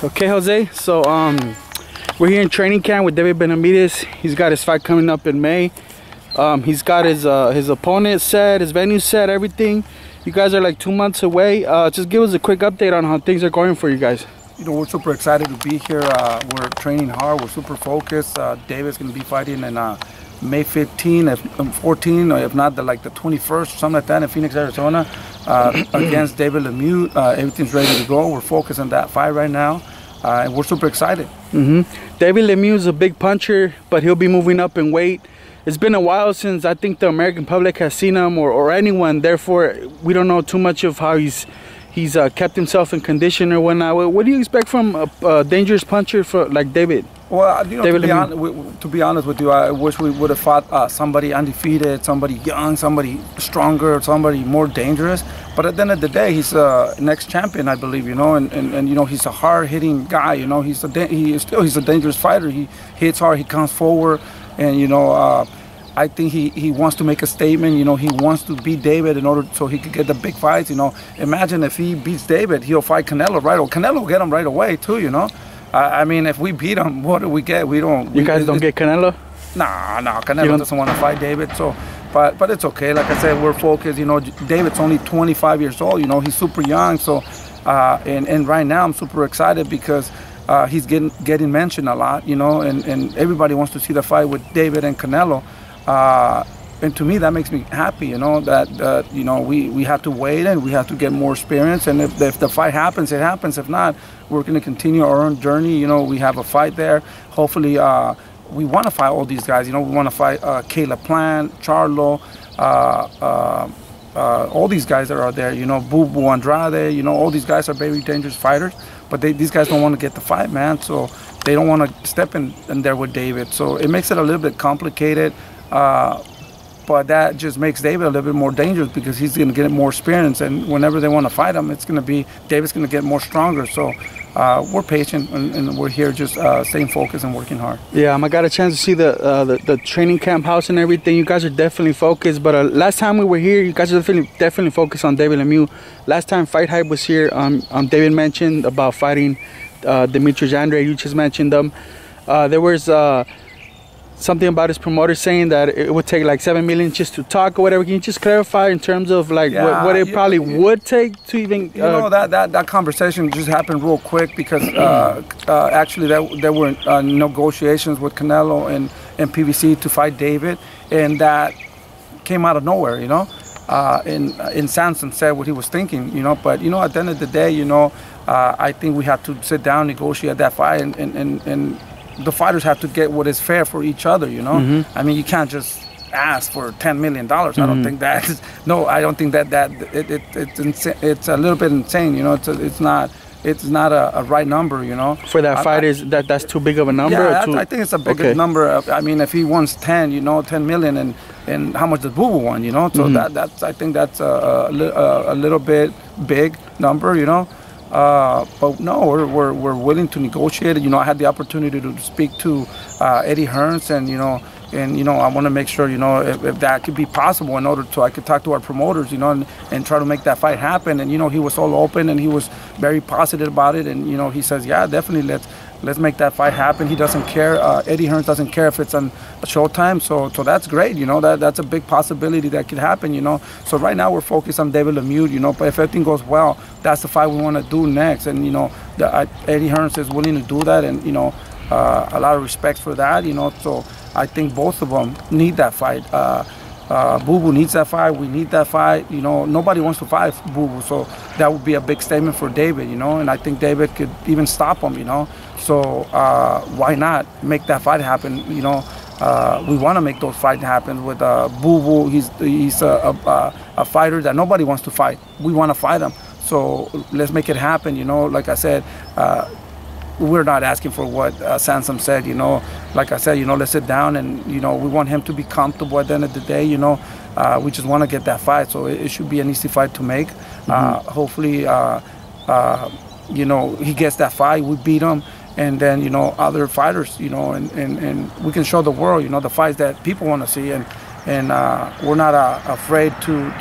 Okay, Jose. So we're here in training camp with David Benavidez. He's got his fight coming up in May. He's got his opponent set, his venue set, everything. You guys are like 2 months away. Just give us a quick update on how things are going for you guys. You know, we're super excited to be here. We're training hard. We're super focused. David's going to be fighting in May 15, 14, or if not the 21st, or something like that, in Phoenix, Arizona, against David Lemieux. Everything's ready to go. We're focused on that fight right now, and we're super excited. David Lemieux is a big puncher, but he'll be moving up in weight. It's been a while since I think the American public has seen him or anyone. Therefore, we don't know too much of how he's kept himself in condition or whatnot. What do you expect from a dangerous puncher like David? Well, you know, to be honest with you, I wish we would have fought somebody undefeated, somebody young, somebody stronger, somebody more dangerous. But at the end of the day, he's next champion, I believe. You know, and you know, he's a hard-hitting guy. You know, he's a dangerous fighter. He hits hard. He comes forward, and you know. I think he wants to make a statement. You know, he wants to beat David in order so he could get the big fights. You know, imagine if he beats David, he'll fight Canelo right away. Canelo will get him right away too. You know, I mean, if we beat him, what do we get? We don't. You guys don't get Canelo? Nah. Canelo doesn't want to fight David. So, but it's okay. Like I said, we're focused. You know, David's only 25 years old. You know, he's super young. So, and right now I'm super excited because. He's getting mentioned a lot. You know, and everybody wants to see the fight with David and Canelo. And to me that makes me happy, you know, that you know, we have to wait and we have to get more experience, and if the fight happens, it happens. If not, we're going to continue our own journey. You know, we have a fight there. Hopefully we want to fight all these guys. You know, we want to fight Caleb Plant, Charlo, all these guys that are there, you know, Bivol, Andrade, you know, all these guys are very dangerous fighters, but these guys don't want to get the fight, man, so they don't want to step in there with David, so it makes it a little bit complicated. But that just makes David a little bit more dangerous because he's going to get more experience, and whenever they want to fight him, it's going to be David's going to get more stronger. So we're patient and we're here just staying focused and working hard. Yeah, I got a chance to see the training camp house and everything. You guys are definitely focused. But last time we were here, you guys are definitely focused on David Lemieux. Last time Fight Hype was here, David mentioned about fighting Demetrius Andrade. You just mentioned them. There was something about his promoter saying that it would take like 7 million just to talk or whatever. Can you just clarify in terms of like what it probably would take to even? You know, that conversation just happened real quick because actually there were negotiations with Canelo and PBC to fight David, and that came out of nowhere. You know, and Sanson said what he was thinking. You know, but you know, at the end of the day, you know, I think we have to sit down, negotiate that fight, and the fighters have to get what is fair for each other, you know. I mean, you can't just ask for $10 million. I don't think that. I don't think that it's a little bit insane, you know. It's not a right number, you know. For that fight, that's too big of a number? Yeah, I think it's a big number. I mean, if he wants 10, you know, 10 million, and how much does Bivol want, you know? So I think that's a little bit big number, you know. But no, we're willing to negotiate. You know, I had the opportunity to speak to Eddie Hearns, and you know, I want to make sure, you know, if that could be possible in order to I could talk to our promoters, you know, and try to make that fight happen. And you know, he was all open and he was very positive about it. And you know, he says, yeah, definitely let's make that fight happen. He doesn't care. Eddie Hearns doesn't care if it's on Showtime. So that's great. You know, that's a big possibility that could happen. You know, so right now we're focused on David Lemieux. You know, but if everything goes well, that's the fight we want to do next. And you know, Eddie Hearns is willing to do that, and you know, a lot of respect for that. You know, so I think both of them need that fight. Bivol needs that fight. We need that fight. You know, nobody wants to fight Bivol, so that would be a big statement for David. You know, and I think David could even stop him. You know, so why not make that fight happen? You know, we want to make those fights happen with Bivol. He's a fighter that nobody wants to fight. We want to fight him. So let's make it happen. You know, like I said. We're not asking for what Sansom said, you know. Like I said, you know, let's sit down and, you know, we want him to be comfortable at the end of the day, you know. We just want to get that fight, so it should be an easy fight to make. Hopefully, you know, he gets that fight, we beat him, and then, you know, other fighters, you know, and we can show the world, you know, the fights that people want to see. we're not afraid to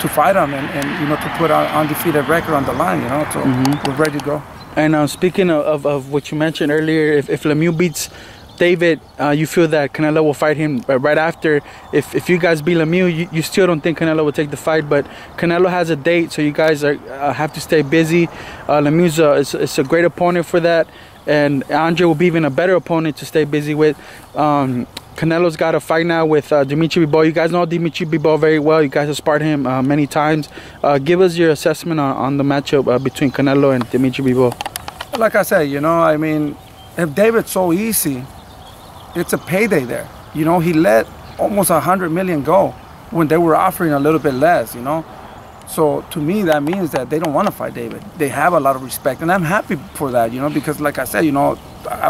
fight him and you know, to put our undefeated record on the line, you know. So we're ready to go. And speaking of what you mentioned earlier, if Lemieux beats David, you feel that Canelo will fight him right after. If you guys beat Lemieux, you still don't think Canelo will take the fight, but Canelo has a date, so you guys have to stay busy. Lemieux is a great opponent for that, and Andre will be even a better opponent to stay busy with. Canelo's got a fight now with Dimitri Bivol. You guys know Dimitri Bivol very well. You guys have sparred him many times. Give us your assessment on the matchup between Canelo and Dimitri Bivol. Like I said, you know, I mean, if David's so easy, it's a payday there. You know, he let almost 100 million go when they were offering a little bit less, you know. So to me, that means that they don't want to fight David. They have a lot of respect, and I'm happy for that, you know, because like I said, you know,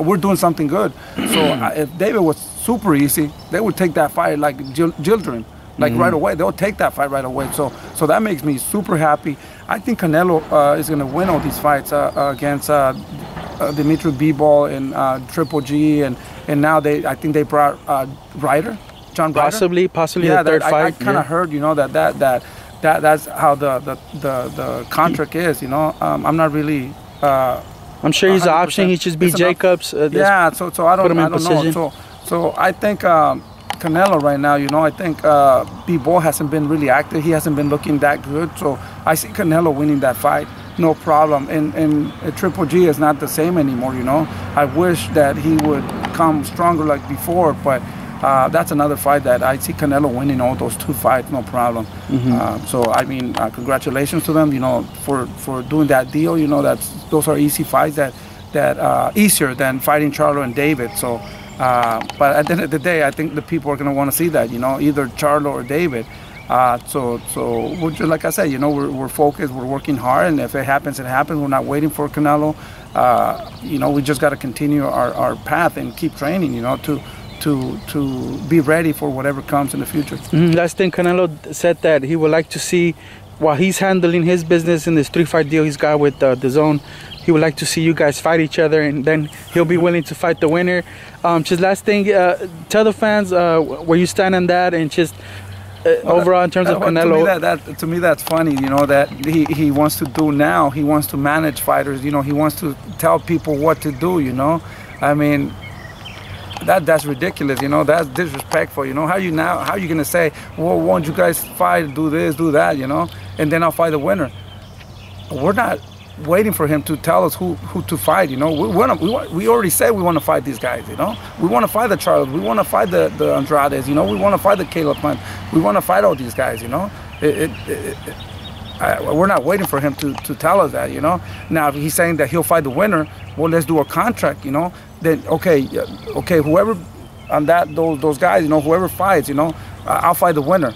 we're doing something good. So if David was super easy, they would take that fight like children, like right away. They'll take that fight right away. So that makes me super happy. I think Canelo is going to win all these fights against Dimitri Bivol and Triple G, and now I think they brought Ryder, John Ryder. Possibly yeah, the third fight. I kind of heard, you know, that's how the contract is, you know. I'm not really. I'm sure he's an option. He just beat Jacobs. Yeah, so I don't know. So I think Canelo right now, you know, I think Bivol hasn't been really active. He hasn't been looking that good. So I see Canelo winning that fight, no problem. And Triple G is not the same anymore, you know. I wish that he would come stronger like before, but that's another fight that I see Canelo winning all those two fights, no problem. So I mean, congratulations to them, you know, for doing that deal. You know, those are easy fights that easier than fighting Charlo and David. So, but at the end of the day, I think the people are going to want to see that, you know, either Charlo or David. So we're just, like I said, you know, we're focused, we're working hard, and if it happens, it happens. We're not waiting for Canelo. You know, we just got to continue our path and keep training, you know, to be ready for whatever comes in the future. Last thing, Canelo said that he would like to see, while he's handling his business in this 3-fight deal he's got with DAZN, he would like to see you guys fight each other, and then he'll be willing to fight the winner. Just last thing, tell the fans where you stand on that, and just overall in terms of Canelo. To me, that's funny, you know, that he wants to do now. He wants to manage fighters, you know. He wants to tell people what to do, you know. I mean, that's ridiculous, you know. That's disrespectful, you know. How are you gonna say, well, won't you guys fight, do this, do that, you know, and then I'll fight the winner? We're not waiting for him to tell us who to fight, you know. We already said we want to fight these guys, you know. We want to fight the Charles, we want to fight the Andrades, you know. We want to fight the Caleb Plant. We want to fight all these guys, you know. We're not waiting for him to tell us that, you know. Now, if he's saying that he'll fight the winner, well, let's do a contract, you know. Then okay, whoever on those guys, you know, whoever fights, you know, I'll fight the winner.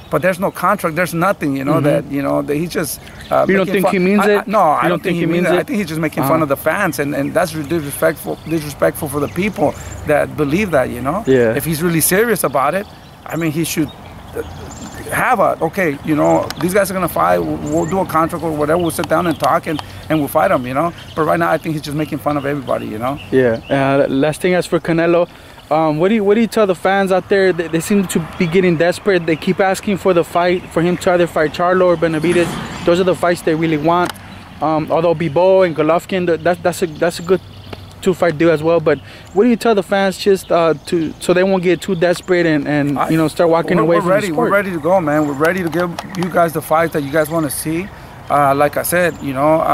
But there's no contract, there's nothing, you know, that, you know, that he's just you don't think he means it? No, I don't think he means it. I think he's just making fun of the fans, and that's disrespectful for the people that believe that, you know. Yeah. If he's really serious about it, I mean, he should have okay, you know, these guys are gonna fight, we'll do a contract or whatever, we'll sit down and talk, and we'll fight them, you know. But right now, I think he's just making fun of everybody, you know. Yeah. Last thing, as for Canelo, what do you tell the fans out there? They seem to be getting desperate. They keep asking for the fight, for him to either fight Charlo or Benavidez. Those are the fights they really want. Although Bivol and Golovkin, that's a good 2-fight deal as well. But what do you tell the fans, just so they won't get too desperate and you know, start walking away from the sport? We're ready to go, man. We're ready to give you guys the fights that you guys want to see. Like I said, you know,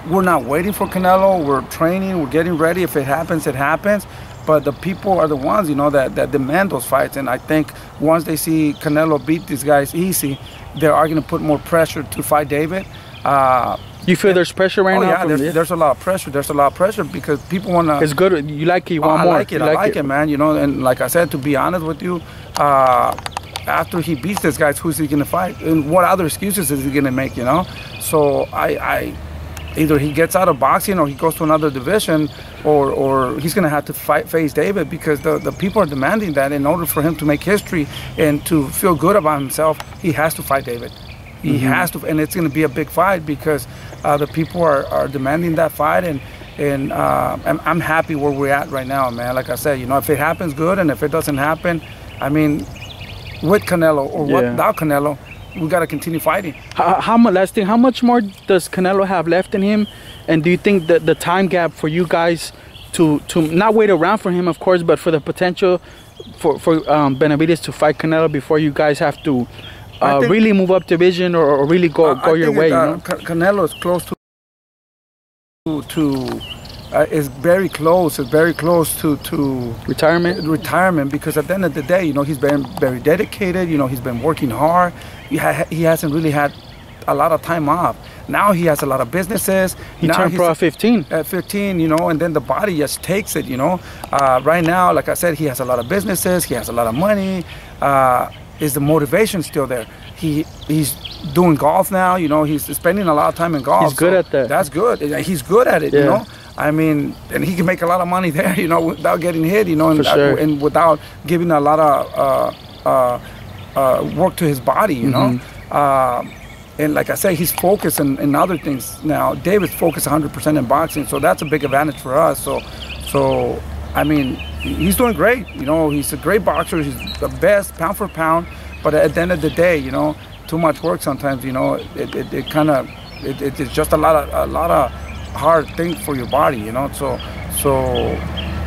we're not waiting for Canelo. We're training. We're getting ready. If it happens, it happens. But the people are the ones, you know, that demand those fights. And I think once they see Canelo beat these guys easy, they are going to put more pressure to fight David. You feel there's pressure right now? Yeah, there's a lot of pressure. There's a lot of pressure because people want to... It's good. You like it. You want more. I like it, man. You know, and like I said, to be honest with you, after he beats these guys, who's he going to fight? And what other excuses is he going to make, you know? So either he gets out of boxing or he goes to another division, or he's going to have to face David, because the people are demanding that. In order for him to make history and to feel good about himself, he has to fight David. He has to, and it's going to be a big fight because the people are demanding that fight, And I'm happy where we're at right now, man. Like I said, you know, if it happens, good, and if it doesn't happen, I mean, with Canelo or without Canelo, we got to continue fighting. Last thing, how much more does Canelo have left in him? And do you think that the time gap for you guys to not wait around for him, of course, but for the potential for Benavidez to fight Canelo before you guys have to really move up division or really go your way? You know? Canelo is close is very close. It's very close to retirement, because at the end of the day, you know, he's been very dedicated. You know, he's been working hard. He hasn't really had a lot of time off. Now he has a lot of businesses. He turned pro at 15. At 15, you know, and then the body just takes it, you know. Right now, like I said, he has a lot of businesses. He has a lot of money. Is the motivation still there? He's doing golf now, you know. He's spending a lot of time in golf. He's good at that. That's good. He's good at it, you know. I mean, and he can make a lot of money there, you know, without getting hit, you know, and without giving a lot of work to his body, you know. And like I say, he's focused in other things now. David's focused 100% in boxing, so that's a big advantage for us. So I mean, he's doing great. You know, he's a great boxer. He's the best pound for pound. But at the end of the day, you know, too much work sometimes. You know, it's just a lot of hard things for your body. You know, so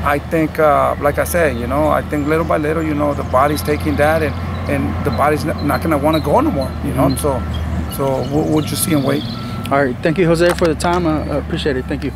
I think, like I said, you know, I think little by little, you know, the body's taking that, and the body's not gonna want to go no more. You know, so we'll just see and wait. All right, thank you, Jose, for the time. I appreciate it. Thank you.